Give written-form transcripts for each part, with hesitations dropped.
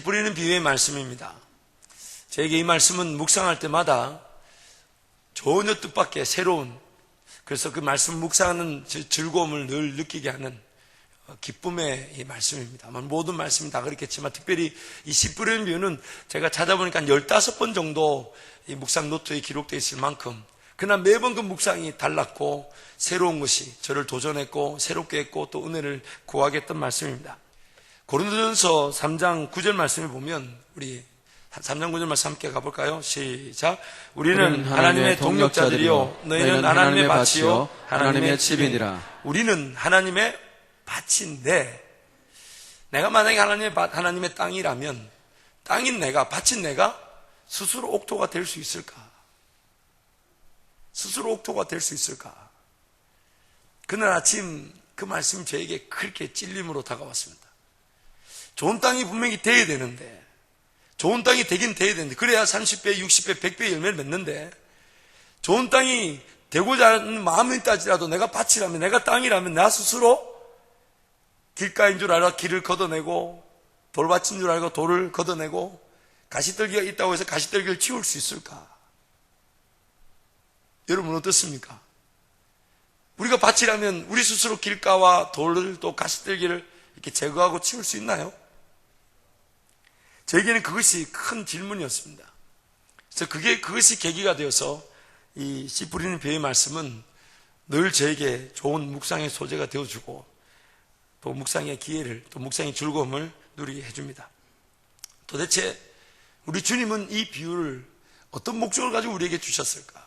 뿌리는 비유의 말씀입니다. 저에게 이 말씀은 묵상할 때마다 전혀 뜻밖의 새로운, 그래서 그 말씀 묵상하는 즐거움을 늘 느끼게 하는 기쁨의 이 말씀입니다. 모든 말씀이 다 그렇겠지만 특별히 이 씨 뿌리는 비유는 제가 찾아보니까 15번 정도 이 묵상 노트에 기록되어 있을 만큼, 그러나 매번 그 묵상이 달랐고 새로운 것이 저를 도전했고 새롭게 했고 또 은혜를 구하게 했던 말씀입니다. 고린도전서 3장 9절 말씀을 보면 우리 3장 9절 말씀 함께 가볼까요? 시작. 우리는 하나님의 동역자들이요 너희는 하나님의 밭이요 하나님의 집이니라. 우리는 하나님의 밭인데, 내가 만약에 하나님의 밭, 하나님의 땅이라면 땅인 내가, 밭인 내가 스스로 옥토가 될 수 있을까? 스스로 옥토가 될 수 있을까? 그날 아침 그 말씀이 저에게 그렇게 찔림으로 다가왔습니다. 좋은 땅이 분명히 돼야 되는데, 좋은 땅이 되긴 돼야 되는데, 그래야 30배, 60배, 100배 열매를 맺는데, 좋은 땅이 되고자 하는 마음이 있다지라도 내가 밭이라면, 내가 땅이라면 나 스스로 길가인 줄 알아 길을 걷어내고, 돌밭인 줄 알고 돌을 걷어내고, 가시떨기가 있다고 해서 가시떨기를 치울 수 있을까? 여러분 어떻습니까? 우리가 밭이라면 우리 스스로 길가와 돌을 또 가시떨기를 이렇게 제거하고 치울 수 있나요? 저에게는 그것이 큰 질문이었습니다. 그래서 그것이 계기가 되어서 이 씨 뿌리는 비유의 말씀은 늘 저에게 좋은 묵상의 소재가 되어주고 또 묵상의 기회를, 또 묵상의 즐거움을 누리게 해줍니다. 도대체 우리 주님은 이 비유를 어떤 목적을 가지고 우리에게 주셨을까?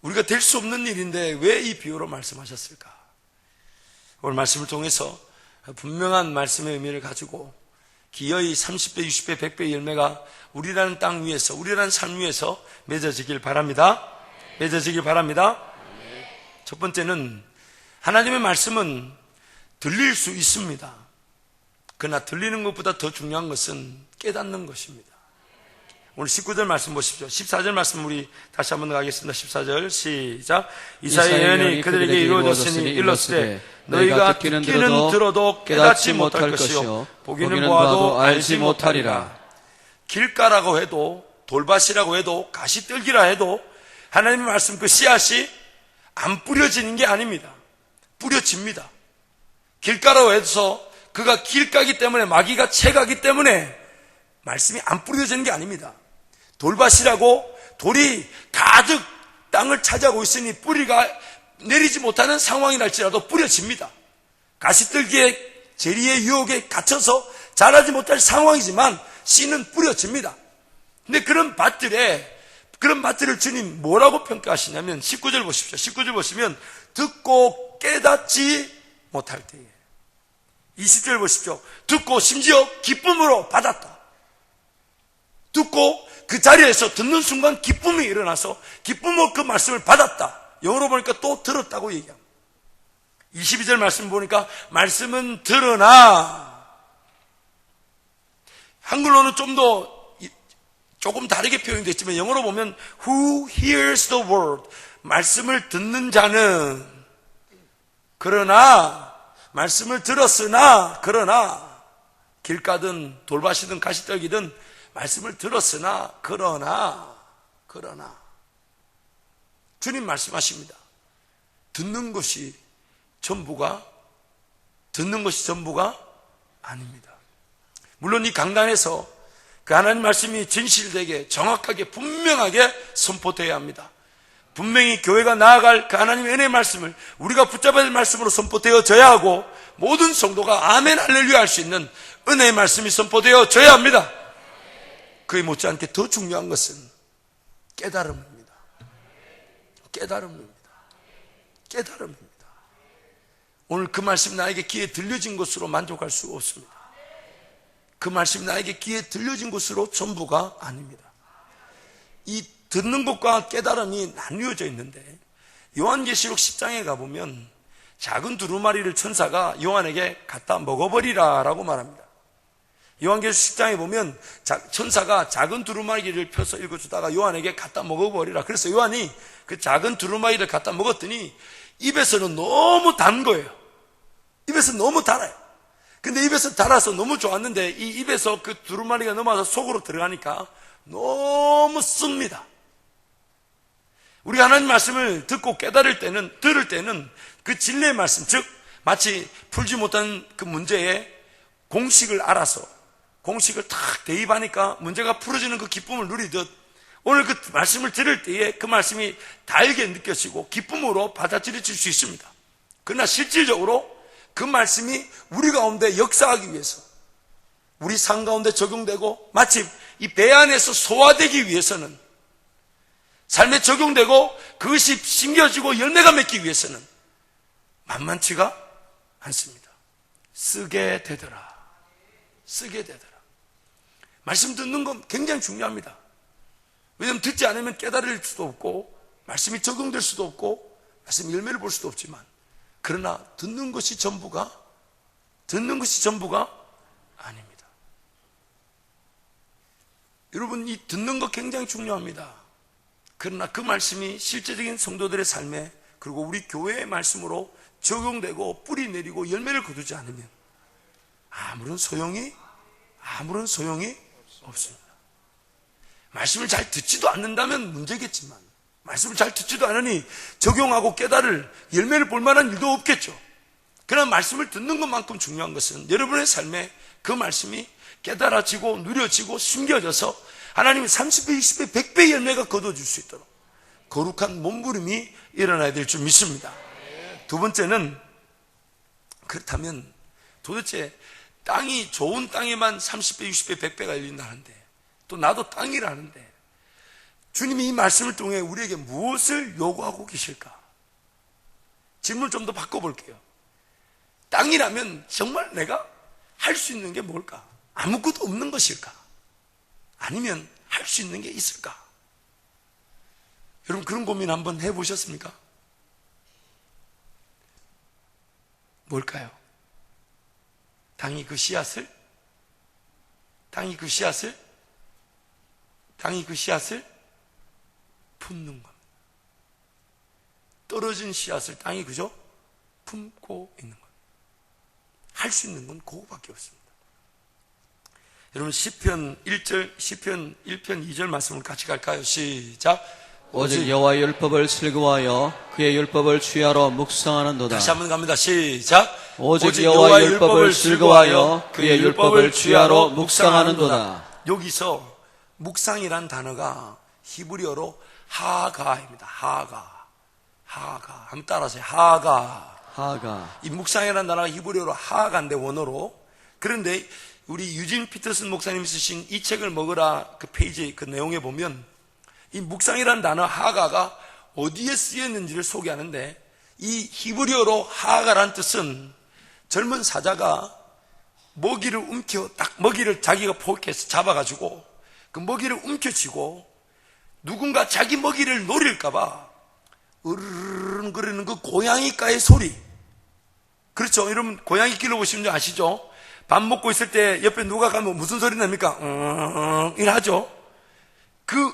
우리가 될 수 없는 일인데 왜 이 비유로 말씀하셨을까? 오늘 말씀을 통해서 분명한 말씀의 의미를 가지고 기어이 30배, 60배, 100배 열매가 우리라는 땅 위에서, 우리라는 삶 위에서 맺어지길 바랍니다. 맺어지길 바랍니다. 첫 번째는 하나님의 말씀은 들릴 수 있습니다. 그러나 들리는 것보다 더 중요한 것은 깨닫는 것입니다. 오늘 19절 말씀 보십시오. 14절 말씀 우리 다시 한번 가겠습니다. 14절 시작. 이사야 예언이 그들에게 이루어졌으니 일렀으되 너희가 듣기는 들어도 깨닫지 못할 것이요 보기는 보아도 알지 못하리라. 길가라고 해도 돌밭이라고 해도 가시떨기라 해도 하나님의 말씀 그 씨앗이 안 뿌려지는 게 아닙니다. 뿌려집니다. 길가라고 해서 그가 길가기 때문에, 마귀가 채가기 때문에 말씀이 안 뿌려지는 게 아닙니다. 돌밭이라고 돌이 가득 땅을 차지하고 있으니 뿌리가 내리지 못하는 상황이랄지라도 뿌려집니다. 가시떨기의 재리의 유혹에 갇혀서 자라지 못할 상황이지만 씨는 뿌려집니다. 근데 그런 밭들을 주님 뭐라고 평가하시냐면 19절 보십시오. 19절 보시면 듣고 깨닫지 못할 때에, 20절 보십시오. 듣고 심지어 기쁨으로 받았다. 듣고 그 자리에서 듣는 순간 기쁨이 일어나서 기쁨으로 그 말씀을 받았다. 영어로 보니까 또 들었다고 얘기합니다. 22절 말씀 보니까 말씀은 들으나, 한글로는 조금 다르게 표현되어 있지만 영어로 보면 who hears the word, 말씀을 듣는 자는, 그러나 말씀을 들었으나, 그러나 길가든 돌밭이든 가시떨기든 말씀을 들었으나 그러나 주님 말씀하십니다. 듣는 것이 전부가 아닙니다. 물론 이 강단에서 그 하나님 말씀이 진실되게 정확하게 분명하게 선포되어야 합니다. 분명히 교회가 나아갈 그 하나님의 은혜의 말씀을 우리가 붙잡아야 될 말씀으로 선포되어져야 하고, 모든 성도가 아멘 할렐루야 할 수 있는 은혜의 말씀이 선포되어져야 합니다. 그에 못지않게 더 중요한 것은 깨달음입니다. 깨달음입니다. 오늘 그 말씀이 나에게 귀에 들려진 것으로 만족할 수 없습니다. 그 말씀이 나에게 귀에 들려진 것으로 전부가 아닙니다. 이 듣는 것과 깨달음이 나뉘어져 있는데, 요한계시록 10장에 가보면 작은 두루마리를 천사가 요한에게 갖다 먹어버리라 라고 말합니다. 요한계시록 10장에 보면 천사가 작은 두루마리를 펴서 읽어주다가 요한에게 갖다 먹어버리라. 그래서 요한이 그 작은 두루마리를 갖다 먹었더니 입에서는 너무 단 거예요. 입에서 너무 달아요. 근데 입에서 달아서 너무 좋았는데 이 입에서 그 두루마리가 넘어와서 속으로 들어가니까 너무 씁니다. 우리 하나님 말씀을 듣고 들을 때는 그 진리의 말씀, 즉 마치 풀지 못한 그 문제에 공식을 알아서 공식을 탁 대입하니까 문제가 풀어지는 그 기쁨을 누리듯 오늘 그 말씀을 들을 때에 그 말씀이 달게 느껴지고 기쁨으로 받아들여질 수 있습니다. 그러나 실질적으로 그 말씀이 우리 가운데 역사하기 위해서 우리 삶 가운데 적용되고 마치 이 배 안에서 소화되기 위해서는 삶에 적용되고 그것이 심겨지고 열매가 맺기 위해서는 만만치가 않습니다. 쓰게 되더라. 쓰게 되더라. 말씀 듣는 건 굉장히 중요합니다. 왜냐하면 듣지 않으면 깨달을 수도 없고 말씀이 적용될 수도 없고 말씀 열매를 볼 수도 없지만 그러나 듣는 것이 전부가 아닙니다. 여러분, 이 듣는 것 굉장히 중요합니다. 그러나 그 말씀이 실제적인 성도들의 삶에 그리고 우리 교회의 말씀으로 적용되고 뿌리 내리고 열매를 거두지 않으면 아무런 소용이 없습니다. 말씀을 잘 듣지도 않는다면 문제겠지만 말씀을 잘 듣지도 않으니 적용하고 깨달을 열매를 볼 만한 일도 없겠죠. 그러나 말씀을 듣는 것만큼 중요한 것은 여러분의 삶에 그 말씀이 깨달아지고 누려지고 숨겨져서 하나님이 30배, 20배, 100배 열매가 거둬줄 수 있도록 거룩한 몸부림이 일어나야 될 줄 믿습니다. 두 번째는 그렇다면 도대체 땅이 좋은 땅에만 30배, 60배, 100배가 열린다는데 또 나도 땅이라는데 주님이 이 말씀을 통해 우리에게 무엇을 요구하고 계실까? 질문을 좀 더 바꿔볼게요. 땅이라면 정말 내가 할 수 있는 게 뭘까? 아무것도 없는 것일까? 아니면 할 수 있는 게 있을까? 여러분 그런 고민 한번 해보셨습니까? 뭘까요? 땅이 그 씨앗을 품는 겁니다. 떨어진 씨앗을 땅이 그저 품고 있는 겁니다. 할 수 있는 건 그거밖에 없습니다. 여러분 시편 1편 2절 말씀을 같이 갈까요? 시작. 오직 여호와의 율법을 즐거워하여 그의 율법을 주야로 묵상하는도다. 다시 한번 갑니다. 시작. 오직 여호와의 율법을 즐거워하여 그의 율법을 주야로 묵상하는도다. 여기서 묵상이란 단어가 히브리어로 하가입니다. 하가. 한번 따라하세요. 하가. 이 묵상이라는 단어가 히브리어로 하가인데 원어로. 그런데 우리 유진 피터슨 목사님이 쓰신 이 책을 먹으라 그 페이지 그 내용에 보면 이 묵상이라는 단어 하가가 어디에 쓰였는지를 소개하는데 이 히브리어로 하가란 뜻은 젊은 사자가 먹이를 먹이를 자기가 포획해서 잡아가지고 그 먹이를 움켜쥐고 누군가 자기 먹이를 노릴까봐 으르릉거리는 그 고양이가의 소리. 그렇죠. 여러분 고양이 길러보시는 줄 아시죠? 밥 먹고 있을 때 옆에 누가 가면 무슨 소리 납니까? 이러죠. 그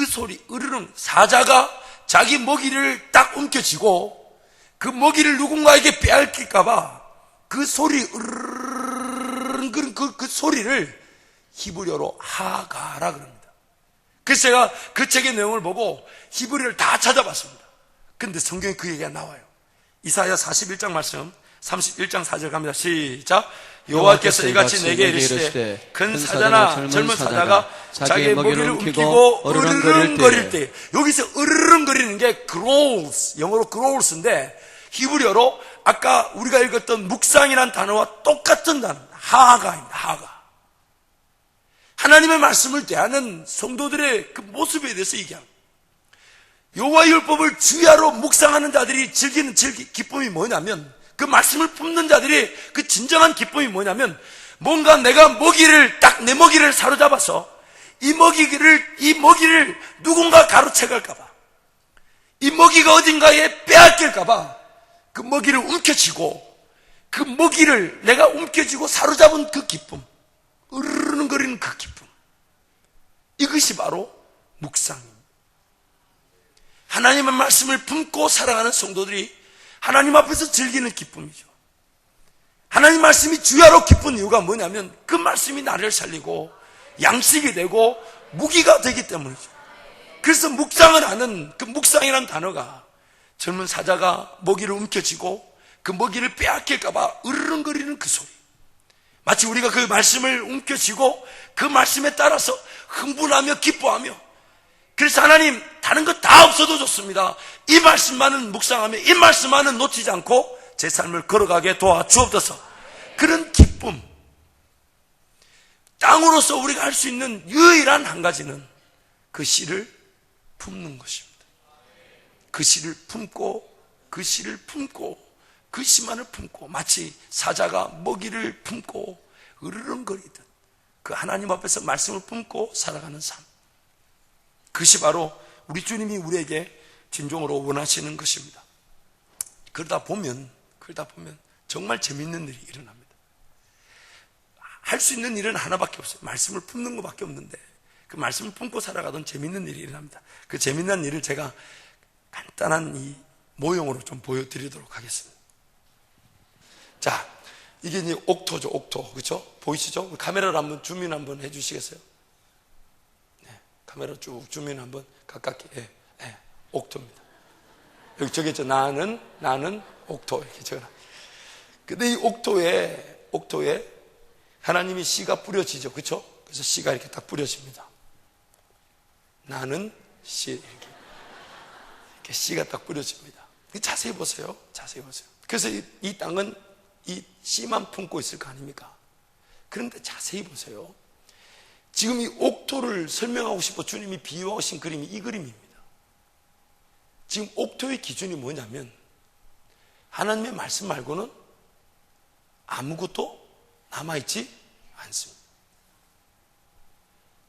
소리, 으르릉. 사자가 자기 먹이를 딱 움켜쥐고 그 먹이를 누군가에게 빼앗길까봐 그 소리, 으르릉, 그 소리를 히브리어로 하가라 그럽니다. 그래서 제가 그 책의 내용을 보고 히브리어를 다 찾아봤습니다. 근데 성경에 그 얘기가 나와요. 이사야 41장 말씀 31장 4절 갑니다. 시작. 여호와께서 이같이 내게 이르시되 큰 사자나 젊은 사자가 자기의 먹이를 움키고 으르릉거릴 때, 여기서 으르릉거리는 게 growls, 영어로 growls인데 히브리어로 아까 우리가 읽었던 묵상이라는 단어와 똑같은 단어입니다. 하가입니다. 하가. 하나님의 말씀을 대하는 성도들의 그 모습에 대해서 얘기합니다. 여호와의 율법을 주야로 묵상하는 자들이 즐기는 기쁨이 뭐냐면, 그 말씀을 품는 자들이 그 진정한 기쁨이 뭐냐면, 뭔가 내가 내 먹이를 사로잡아서 이 먹이를 누군가 가로채갈까봐, 이 먹이가 어딘가에 빼앗길까봐 그 먹이를 움켜쥐고, 그 먹이를 내가 움켜쥐고 사로잡은 그 기쁨, 으르릉거리는 그 기쁨, 이것이 바로 묵상입니다. 하나님의 말씀을 품고 살아가는 성도들이 하나님 앞에서 즐기는 기쁨이죠. 하나님 말씀이 주야로 기쁜 이유가 뭐냐면 그 말씀이 나를 살리고 양식이 되고 무기가 되기 때문이죠. 그래서 묵상을 하는 그 묵상이라는 단어가 젊은 사자가 먹이를 움켜쥐고 그 먹이를 빼앗길까봐 으르렁거리는 그 소리, 마치 우리가 그 말씀을 움켜쥐고 그 말씀에 따라서 흥분하며 기뻐하며, 그래서 하나님 다른 것 다 없어도 좋습니다, 이 말씀만은 묵상하며 이 말씀만은 놓치지 않고 제 삶을 걸어가게 도와주옵소서. 그런 기쁨, 땅으로서 우리가 할 수 있는 유일한 한 가지는 그 씨를 품는 것입니다. 그 씨를 품고 그 씨를 품고 그 씨만을 품고, 마치 사자가 먹이를 품고 으르렁거리듯 그 하나님 앞에서 말씀을 품고 살아가는 삶, 그것이 바로 우리 주님이 우리에게 진정으로 원하시는 것입니다. 그러다 보면 정말 재밌는 일이 일어납니다. 할 수 있는 일은 하나밖에 없어요. 말씀을 품는 것밖에 없는데 그 말씀을 품고 살아가던 재밌는 일이 일어납니다. 그 재밌는 일을 제가 간단한 이 모형으로 좀 보여드리도록 하겠습니다. 자, 이게 이제 옥토죠, 옥토. 그렇죠? 보이시죠? 카메라를 한번 줌인 한번 해주시겠어요? 네, 카메라 쭉 줌인 한번 가깝게. 네, 옥토입니다. 여기 저기 있죠. 나는 옥토 이렇게 적어놔. 근데 이 옥토에 하나님이 씨가 뿌려지죠, 그렇죠? 그래서 씨가 이렇게 딱 뿌려집니다. 나는 씨 이렇게 씨가 딱 뿌려집니다. 자세히 보세요. 그래서 이 땅은 이 씨만 품고 있을 거 아닙니까? 그런데 자세히 보세요. 지금 이 옥토를 설명하고 싶어 주님이 비유하신 그림이 이 그림입니다. 지금 옥토의 기준이 뭐냐면 하나님의 말씀 말고는 아무것도 남아있지 않습니다.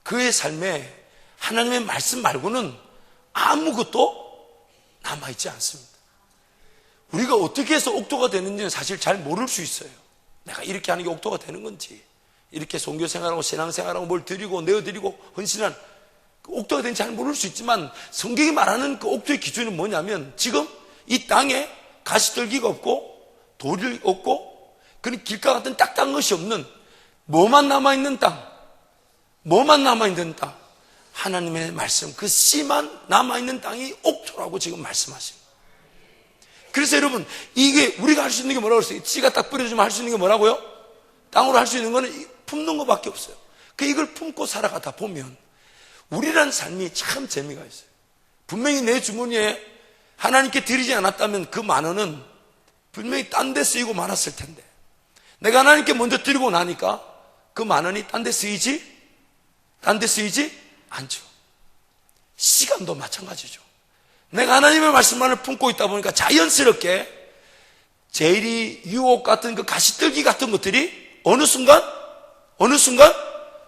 그의 삶에 하나님의 말씀 말고는 아무것도 남아있지 않습니다. 우리가 어떻게 해서 옥토가 되는지는 사실 잘 모를 수 있어요. 내가 이렇게 하는 게 옥토가 되는 건지, 이렇게 종교생활하고 신앙생활하고 뭘 드리고 내어드리고 헌신한 그 옥토가 되는지 잘 모를 수 있지만, 성경이 말하는 그 옥토의 기준은 뭐냐면 지금 이 땅에 가시떨기가 없고 돌이 없고 그런 길가 같은 딱딱한 것이 없는 뭐만 남아있는 땅, 하나님의 말씀, 그 씨만 남아있는 땅이 옥토라고 지금 말씀하십니다. 그래서 여러분, 이게 우리가 할 수 있는 게 뭐라고 그랬어요? 씨가 딱 뿌려주면 할 수 있는 게 뭐라고요? 땅으로 할 수 있는 거는 품는 것밖에 없어요. 이걸 품고 살아가다 보면 우리란 삶이 참 재미가 있어요. 분명히 내 주머니에 하나님께 드리지 않았다면 그 10,000원은 분명히 딴 데 쓰이고 말았을 텐데, 내가 하나님께 먼저 드리고 나니까 그 10,000원이 딴 데 쓰이지 않죠. 시간도 마찬가지죠. 내가 하나님의 말씀만을 품고 있다 보니까 자연스럽게 재리, 유혹 같은 그 가시떨기 같은 것들이 어느 순간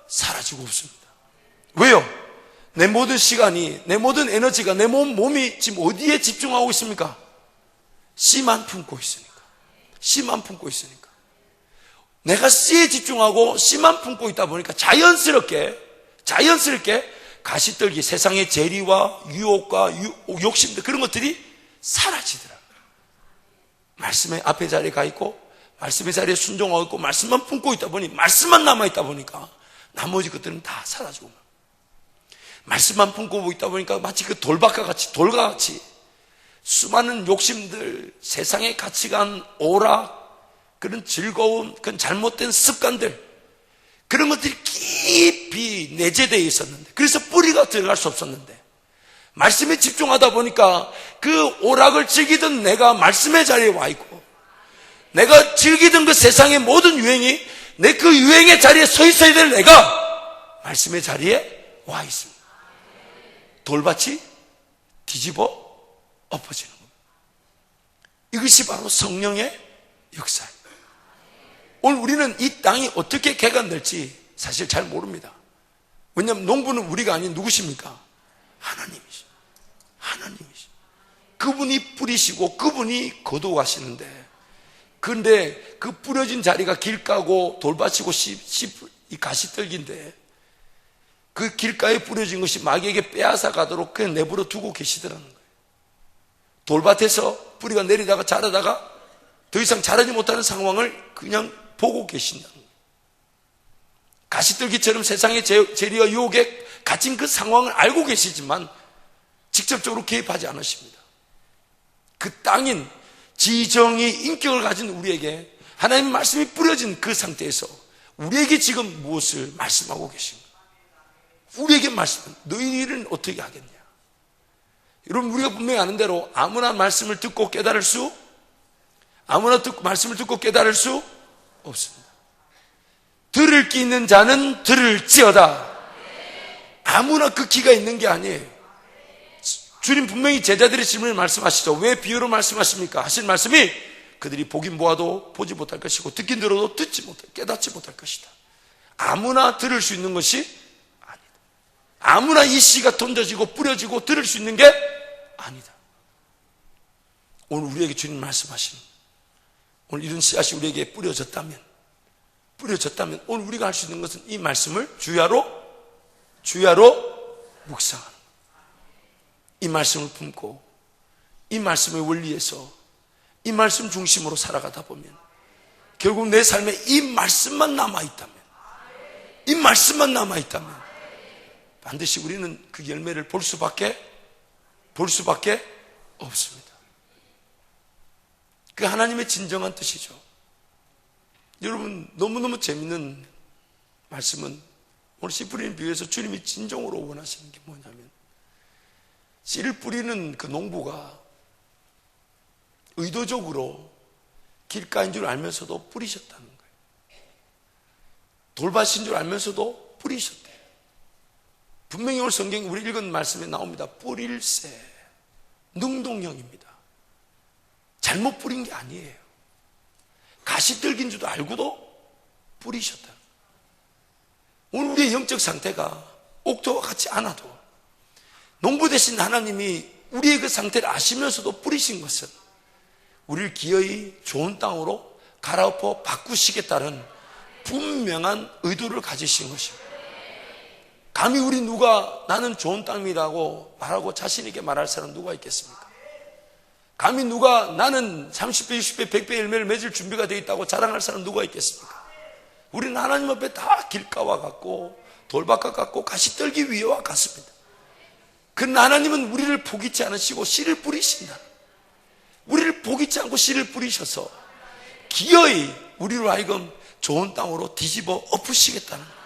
사라지고 없습니다. 왜요? 내 모든 시간이, 내 모든 에너지가, 내 몸이 지금 어디에 집중하고 있습니까? 씨만 품고 있으니까. 내가 씨에 집중하고 씨만 품고 있다 보니까 자연스럽게 가시떨기, 세상의 재리와 유혹과 욕심들, 그런 것들이 사라지더라고요. 말씀의 앞에 자리에 가 있고 말씀의 자리에 순종하고 있고 말씀만 품고 있다 보니, 말씀만 남아있다 보니까 나머지 것들은 다 사라지고, 말씀만 품고 있다 보니까 마치 그 돌과 같이 수많은 욕심들, 세상의 가치관, 오락, 그런 즐거움, 그런 잘못된 습관들, 그런 것들이 깊이 내재되어 있었는데, 그래서 뿌리가 들어갈 수 없었는데, 말씀에 집중하다 보니까 그 오락을 즐기던 내가 말씀의 자리에 와 있고, 내가 즐기던 그 세상의 모든 유행이 내 그 유행의 자리에 서 있어야 될 내가 말씀의 자리에 와 있습니다. 돌밭이 뒤집어 엎어지는 겁니다. 이것이 바로 성령의 역사입니다. 오늘 우리는 이 땅이 어떻게 개간될지 사실 잘 모릅니다. 왜냐하면 농부는 우리가 아닌 누구십니까? 하나님이시. 그분이 뿌리시고 그분이 거두어가시는데, 그런데 그 뿌려진 자리가 길가고 돌밭이고 이 가시떨기인데, 그 길가에 뿌려진 것이 마귀에게 빼앗아 가도록 그냥 내버려 두고 계시더라는 거예요. 돌밭에서 뿌리가 내리다가 자라다가 더 이상 자라지 못하는 상황을 그냥 보고 계신다는 거예요. 가시떨기처럼 세상의 재리와 유혹에 갇힌 그 상황을 알고 계시지만 직접적으로 개입하지 않으십니다. 그 땅인 지정의 인격을 가진 우리에게 하나님의 말씀이 뿌려진 그 상태에서 우리에게 지금 무엇을 말씀하고 계신가? 우리에게 말씀, 너희 일은 어떻게 하겠냐? 여러분, 우리가 분명히 아는 대로 아무나 말씀을 듣고 깨달을 수 없습니다. 들을 귀 있는 자는 들을지어다. 아무나 그 귀가 있는 게 아니에요. 주님 분명히 제자들의 질문을 말씀하시죠. 왜 비유로 말씀하십니까? 하신 말씀이 그들이 보긴 보아도 보지 못할 것이고 듣긴 들어도 깨닫지 못할 것이다. 아무나 들을 수 있는 것이 아니다. 아무나 이 씨가 던져지고 뿌려지고 들을 수 있는 게 아니다. 오늘 우리에게 주님 말씀하시는, 오늘 이런 씨앗이 우리에게 뿌려졌다면 오늘 우리가 할 수 있는 것은 이 말씀을 주야로 묵상하는 거예요. 이 말씀을 품고 이 말씀의 원리에서 이 말씀 중심으로 살아가다 보면 결국 내 삶에 이 말씀만 남아있다면 반드시 우리는 그 열매를 볼 수밖에 없습니다. 그 하나님의 진정한 뜻이죠. 여러분, 너무너무 재밌는 말씀은 오늘 씨 뿌리는 비유에서 주님이 진정으로 원하시는 게 뭐냐면 씨를 뿌리는 그 농부가 의도적으로 길가인 줄 알면서도 뿌리셨다는 거예요. 돌밭인 줄 알면서도 뿌리셨대요. 분명히 오늘 성경에 우리 읽은 말씀에 나옵니다. 뿌릴새, 능동형입니다. 잘못 뿌린 게 아니에요. 가시떨기인 줄도 알고도 뿌리셨다. 오늘 우리의 영적 상태가 옥토와 같지 않아도 농부 되신 하나님이 우리의 그 상태를 아시면서도 뿌리신 것은 우리를 기어이 좋은 땅으로 갈아엎어 바꾸시겠다는 분명한 의도를 가지신 것입니다. 감히 우리 누가 나는 좋은 땅이라고 말하고 자신 있게 말할 사람 누가 있겠습니까? 감히 누가 나는 30배, 60배, 100배 열매를 맺을 준비가 되어 있다고 자랑할 사람 누가 있겠습니까? 우리는 하나님 앞에 다 길가와 같고 돌밭과 같고 가시떨기 위와 같습니다. 그러나 하나님은 우리를 포기치 않으시고 씨를 뿌리신다. 우리를 포기치 않고 씨를 뿌리셔서 기어이 우리로 하여금 좋은 땅으로 뒤집어 엎으시겠다는 거예요.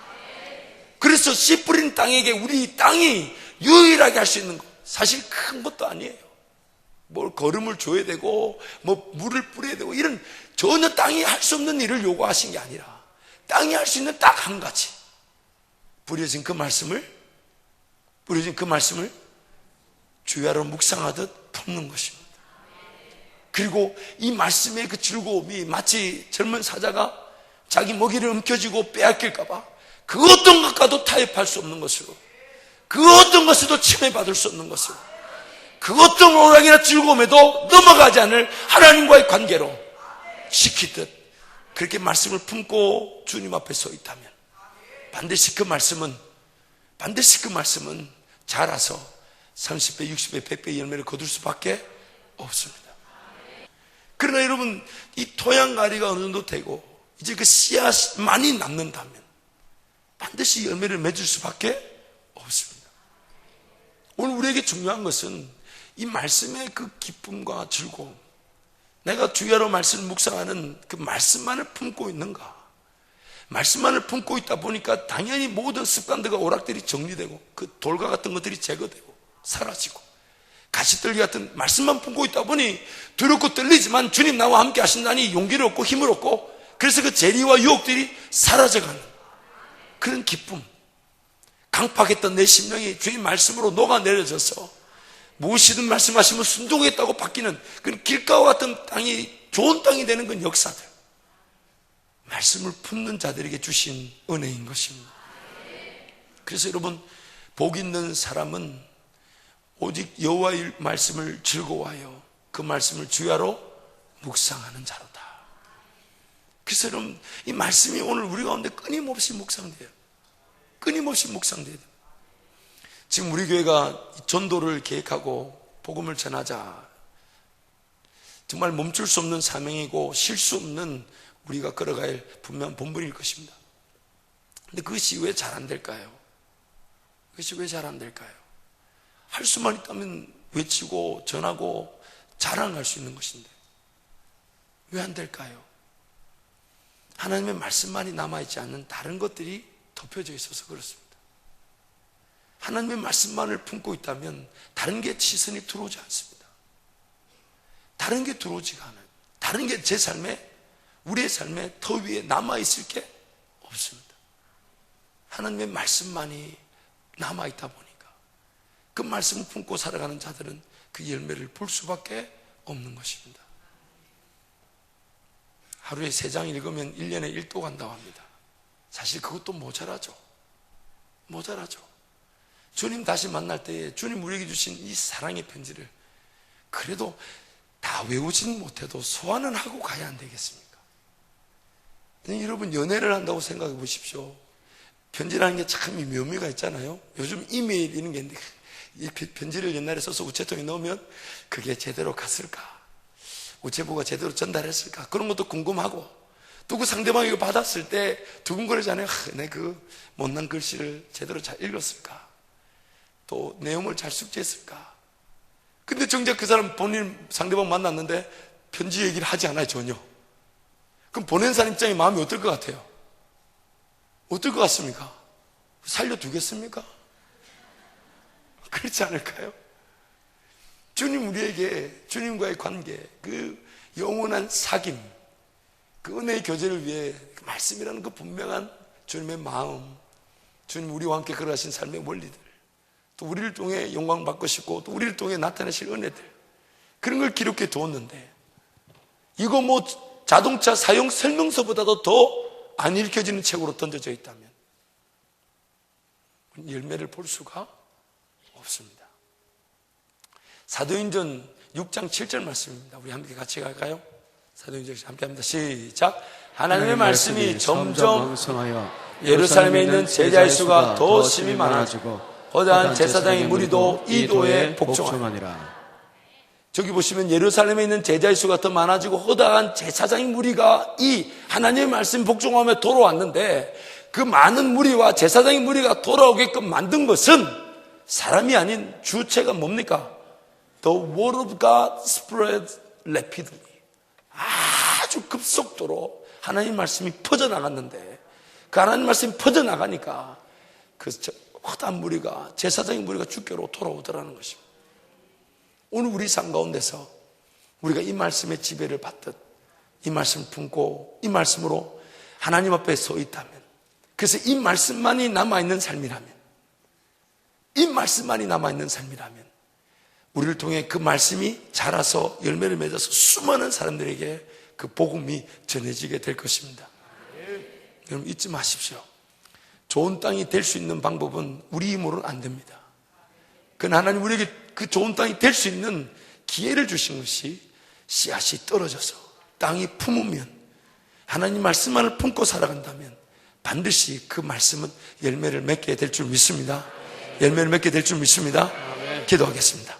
그래서 씨 뿌린 땅에게 우리 땅이 유일하게 할 수 있는 것, 사실 큰 것도 아니에요. 뭘 걸음을 줘야 되고 뭐 물을 뿌려야 되고 이런 전혀 땅이 할 수 없는 일을 요구하신 게 아니라 땅이 할 수 있는 딱 한 가지, 뿌려진 그 말씀을 주야로 묵상하듯 품는 것입니다. 그리고 이 말씀의 그 즐거움이 마치 젊은 사자가 자기 먹이를 움켜쥐고 빼앗길까 봐 그 어떤 것과도 타협할 수 없는 것으로, 그 어떤 것에도 침해받을 수 없는 것으로, 그 어떤 오락이나 즐거움에도 넘어가지 않을 하나님과의 관계로 시키듯 그렇게 말씀을 품고 주님 앞에 서 있다면 반드시 그 말씀은 자라서 30배, 60배, 100배 열매를 거둘 수밖에 없습니다. 그러나 여러분, 이 토양가리가 어느 정도 되고 이제 그 씨앗만이 남는다면 반드시 열매를 맺을 수밖에 없습니다. 오늘 우리에게 중요한 것은 이 말씀의 그 기쁨과 즐거움, 내가 주야로 말씀을 묵상하는 그 말씀만을 품고 있는가? 말씀만을 품고 있다 보니까 당연히 모든 습관들과 오락들이 정리되고 그 돌과 같은 것들이 제거되고 사라지고, 가시떨기 같은 말씀만 품고 있다 보니 두렵고 떨리지만 주님 나와 함께 하신다니 용기를 얻고 힘을 얻고, 그래서 그 재리와 유혹들이 사라져가는 그런 기쁨, 강팍했던 내 심령이 주님 말씀으로 녹아내려져서 무엇이든 말씀하시면 순종했다고 바뀌는 그런 길가와 같은 땅이 좋은 땅이 되는 건 역사들, 말씀을 품는 자들에게 주신 은혜인 것입니다. 그래서 여러분, 복 있는 사람은 오직 여호와의 말씀을 즐거워하여 그 말씀을 주야로 묵상하는 자로다. 그래서 여러분, 이 말씀이 오늘 우리 가운데 끊임없이 묵상돼요. 끊임없이 묵상돼요. 지금 우리 교회가 전도를 계획하고 복음을 전하자, 정말 멈출 수 없는 사명이고 쉴 수 없는 우리가 걸어가야 할 분명한 본분일 것입니다. 근데 그것이 왜 잘 안 될까요? 그것이 왜 잘 안 될까요? 할 수만 있다면 외치고 전하고 자랑할 수 있는 것인데 왜 안 될까요? 하나님의 말씀만이 남아있지 않는 다른 것들이 덮여져 있어서 그렇습니다. 하나님의 말씀만을 품고 있다면 다른 게 시선이 들어오지 않습니다. 다른 게 들어오지가 않아요. 다른 게 제 삶에, 우리의 삶에 더 위에 남아있을 게 없습니다. 하나님의 말씀만이 남아있다 보니까 그 말씀을 품고 살아가는 자들은 그 열매를 볼 수밖에 없는 것입니다. 하루에 3장 읽으면 1년에 1도 간다고 합니다. 사실 그것도 모자라죠. 주님 다시 만날 때에 주님 우리에게 주신 이 사랑의 편지를 그래도 다 외우지는 못해도 소화는 하고 가야 안 되겠습니까? 여러분 연애를 한다고 생각해 보십시오. 편지라는 게 참 묘미가 있잖아요. 요즘 이메일 이런 게 있는데 이 편지를 옛날에 써서 우체통에 넣으면 그게 제대로 갔을까? 우체부가 제대로 전달했을까? 그런 것도 궁금하고 또 그 상대방이 이거 받았을 때 두근거리잖아요. 내 그 못난 글씨를 제대로 잘 읽었을까? 또 내용을 잘 숙지했을까? 근데 정작 그 사람 본인 상대방 만났는데 편지 얘기를 하지 않아요, 전혀. 그럼 보낸 사람 입장에 마음이 어떨 것 같아요? 어떨 것 같습니까? 살려두겠습니까? 그렇지 않을까요? 주님 우리에게 주님과의 관계, 그 영원한 사귐, 그 은혜의 교제를 위해 그 말씀이라는 그 분명한 주님의 마음, 주님 우리와 함께 걸어가신 삶의 원리들, 또 우리를 통해 영광 받고 싶고 또 우리를 통해 나타내실 은혜들, 그런 걸 기록해 두었는데 이거 뭐 자동차 사용 설명서보다도 더 안 읽혀지는 책으로 던져져 있다면 열매를 볼 수가 없습니다. 사도행전 6장 7절 말씀입니다. 우리 함께 같이 갈까요? 사도행전 함께 합니다. 시작. 하나님의 말씀이 점점 왕성하여 예루살렘에 있는 제자의 수가 더 심히 많아지고 거대한 제사장의 무리도 이 도에 복종하니라. 저기 보시면 예루살렘에 있는 제자의 수가 더 많아지고 허다한 제사장의 무리가 이 하나님의 말씀 복종하며 돌아왔는데 그 많은 무리와 제사장의 무리가 돌아오게끔 만든 것은 사람이 아닌 주체가 뭡니까? The word of God spread rapidly. 아주 급속도로 하나님 말씀이 퍼져나갔는데 그 하나님 말씀이 퍼져나가니까 그 허다한 무리가 제사장의 무리가 주께로 돌아오더라는 것입니다. 오늘 우리 삶 가운데서 우리가 이 말씀의 지배를 받듯 이 말씀을 품고 이 말씀으로 하나님 앞에 서 있다면, 그래서 이 말씀만이 남아있는 삶이라면, 이 말씀만이 남아있는 삶이라면 우리를 통해 그 말씀이 자라서 열매를 맺어서 수많은 사람들에게 그 복음이 전해지게 될 것입니다. 여러분 잊지 마십시오. 좋은 땅이 될 수 있는 방법은 우리 힘으로는 안 됩니다. 그러나 하나님 우리에게 그 좋은 땅이 될 수 있는 기회를 주신 것이 씨앗이 떨어져서 땅이 품으면, 하나님 말씀만을 품고 살아간다면 반드시 그 말씀은 열매를 맺게 될 줄 믿습니다. 열매를 맺게 될 줄 믿습니다. 기도하겠습니다.